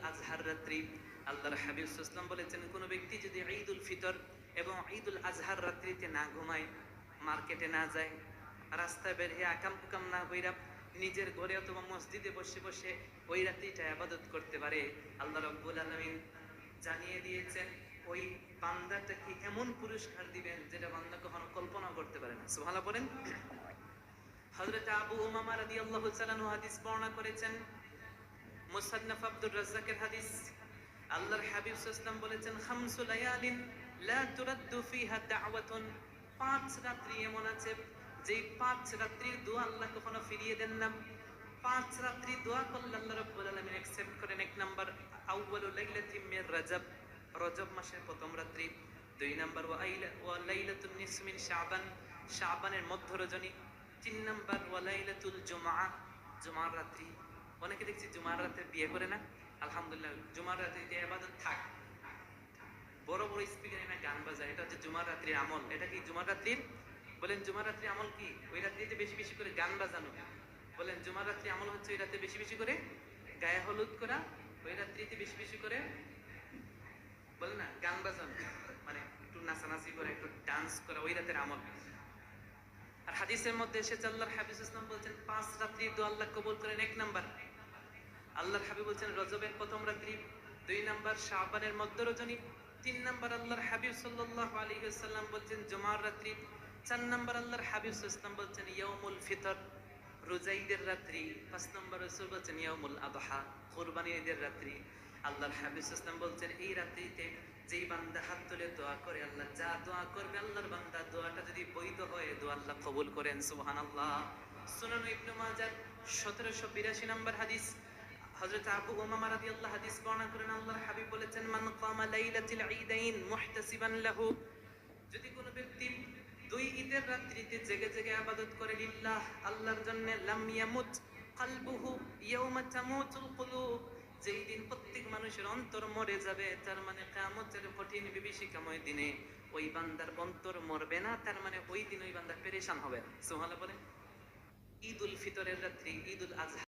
আজহার রাত্রি। আল্লাহর হাবিব সাল্লাল্লাহু আলাইহি ওয়াসাল্লাম বলেছেন, কোন ব্যক্তি যদি ঈদুল ফিতর এবং ঈদুল আজহার রাত্রিতে না ঘুমায়, মার্কেটে না যায়, রাস্তায় বের হয়ে আকাম কুকাম না কইরা নিজের ঘরে অথবা মসজিদে বসে বসে ওই রাত্রিটা ইবাদত করতে পারে, আল্লাহ রাব্বুল আলামিন জানিয়ে দিয়েছেন ওই বান্দাটাকে এমন পুরস্কার দিবেন যেটা বান্দা কখনো কল্পনা করতে পারে না। সুবহানাল্লাহ বলেন। হযরত আবু উমামা রাদিয়াল্লাহু তাআলা আনহু হাদিস বর্ণনা করেছেন, মুসান্নাফ আব্দুর রাজ্জাকের হাদিস। আল্লাহর হাবিব সাল্লাল্লাহু আলাইহি ওয়াসাল্লাম বলেছেন, খামসু লায়ালিন লা তুরাদ্দু ফিহা দাওয়াতুন, পাঁচ রাত্রি এমন আছে যেই পাঁচ রাত্রির দোয়া আল্লাহ কখনো ফিরিয়ে দেন না। পাঁচ রাত্রি দোয়া করলে আল্লাহ রাব্বুল আলামিন অ্যাকসেপ্ট করেন। এক নাম্বার আউয়ালু লাইলাতিন মির রাজব, রজব মাসের প্রথম রাত্রি। দুই নাম্বার ওয়া লাইলাতুন নিসফি মিন শাবান, শাবানের মধ্য রজনী। তিন নাম্বার ওয়া লাইলাতুল জুমআ, জুমার রাত্রি। অনেকে দেখছি জুমার রাতে বিয়ে করে না, আলহামদুলিল্লাহ জুমার রাতে যে ইবাদত থাক, বড় বড় স্পিকারে না গান বাজায়, এটা হচ্ছে জুমার রাত্রির আমল। এটা কি জুমার রাত্রির? বলেন জুমার রাত্রির আমল কি? ওই রাত্রিতে বেশি বেশি করে গান বাজানো। বলেন জুমার রাত্রি আমল হচ্ছে ওই রাতে বেশি বেশি করে গায়ে হলুদ করা, ওই রাত্রিতে বেশি বেশি করে বলে না গান বাজানো, মানে একটু নাচানাচি করে একটু ডান্স করা, ওই রাতের আমল। আর হাদিসের মধ্যে এসেছে আল্লাহর হাবিব সাল্লাল্লাহু আলাইহি ওয়াসাল্লাম বলছেন, পাঁচ রাত্রির দোয়া আল্লাহ কবুল করেন। এক নাম্বার আল্লাহর হাবিব বলছেন রজবের প্রথম রাত্রি। দুই নাম্বার শাবানের মধ্য রজনী। তিন নাম্বার আল্লাহর হাবিব সাল্লাল্লাহু আলাইহি ওয়াসাল্লাম বলছেন জুমার রাত্রি। চার নাম্বার আল্লাহর হাবিব সাল্লাল্লাহু আলাইহি ওয়াসাল্লাম বলছেন ইয়াউমুল ফিতর, রোজা ঈদের রাত্রি। পাঁচ নাম্বার রাসূল বলছেন ইয়াউমুল আদহা, কুরবানি ঈদের রাত্রি। আল্লাহর হাবিব সাল্লাল্লাহু আলাইহি ওয়াসাল্লাম বলছেন এই রাত্রিতে যেই বান্দা হাত তুলে দোয়া করে, আল্লাহ যা দোয়া করবে আল্লাহর বান্দা দোয়াটা যদি বৈধ হয়, দোয়া আল্লাহ কবুল করেন। সুবহানাল্লাহ। সুনান ইবনে মাজাহ 1782 নম্বর হাদিস। হযরত আবু উমামা রাদিয়াল্লাহু হাদিস বর্ণনা করেন, আল্লাহর হাবিব বলেছেন, মান কামা লাইলাতুল ঈদাইন মুহতাসিবান লাহু, যদি কোনো ব্যক্তি দুই ঈদের রাত্রিতে জেগে জেগে ইবাদত করে লিল্লাহ, আল্লাহর জন্য, লাম ইয়ামুত কলবুহু ইয়াওমা তামুতুল কুলুব, যেই দিন প্রত্যেক মানুষের অন্তর মরে যাবে, তার মানে কিয়ামতের কঠিন বিভীষিকাময় দিনে ওই বান্দার অন্তর মরবে না, তার মানে ওই দিন ওই বান্দা পেরেশান হবে না। সুবহানাল্লাহ বলেন। ঈদুল ফিতরের রাত্রি, ঈদুল আজহা